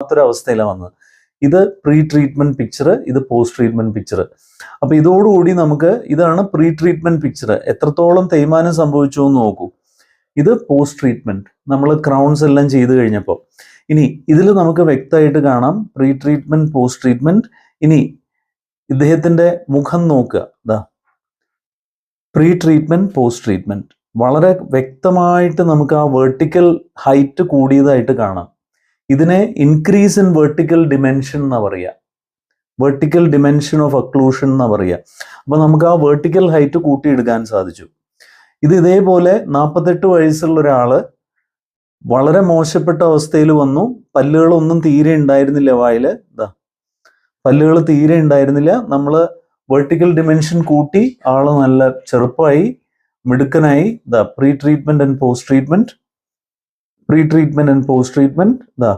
പറ്റാത്തൊരു അവസ്ഥയിലാണ് വന്നത്. ഇത് പ്രീ ട്രീറ്റ്മെന്റ് പിക്ചർ, ഇത് പോസ്റ്റ് ട്രീറ്റ്മെന്റ് പിക്ചർ. അപ്പൊ ഇതോടുകൂടി നമുക്ക് ഇതാണ് പ്രീ ട്രീറ്റ്മെന്റ് പിക്ചർ. എത്രത്തോളം തേയ്മാനം സംഭവിച്ചു എന്ന് നോക്കൂ. ഇത് പോസ്റ്റ് ട്രീറ്റ്മെന്റ്, നമ്മൾ ക്രൗൺസ് എല്ലാം ചെയ്ത് കഴിഞ്ഞപ്പോൾ. ഇനി ഇതിൽ നമുക്ക് വ്യക്തമായിട്ട് കാണാം പ്രീ ട്രീറ്റ്മെന്റ്, പോസ്റ്റ് ട്രീറ്റ്മെന്റ്. ഇനി ഇദ്ദേഹത്തിന്റെ മുഖം നോക്കുക, ഇതാ പ്രീ ട്രീറ്റ്മെന്റ്, പോസ്റ്റ് ട്രീറ്റ്മെന്റ്. വളരെ വ്യക്തമായിട്ട് നമുക്ക് ആ വെർട്ടിക്കൽ ഹൈറ്റ് കൂടിയതായിട്ട് കാണാം. ഇതിനെ ഇൻക്രീസ് ഇൻ വെർട്ടിക്കൽ ഡിമെൻഷൻ എന്നാ പറയുക, വെർട്ടിക്കൽ ഡിമെൻഷൻ ഓഫ് അക്ലൂഷൻ എന്നാ പറയുക. അപ്പൊ നമുക്ക് ആ വെർട്ടിക്കൽ ഹൈറ്റ് കൂട്ടിയെടുക്കാൻ സാധിച്ചു. ഇത് ഇതേപോലെ 48 വയസ്സുള്ള ഒരാള് വളരെ മോശപ്പെട്ട അവസ്ഥയിൽ വന്നു. പല്ലുകളൊന്നും തീരെ ഉണ്ടായിരുന്നില്ല വായില്, ഇതാ പല്ലുകൾ തീരെ ഉണ്ടായിരുന്നില്ല. നമ്മള് വെർട്ടിക്കൽ ഡിമെൻഷൻ കൂട്ടി, ആള് നല്ല ചെറുപ്പമായി, മിടുക്കനായി. ഇതാ pre treatment and post treatment, pre treatment and post treatment. ഇതാ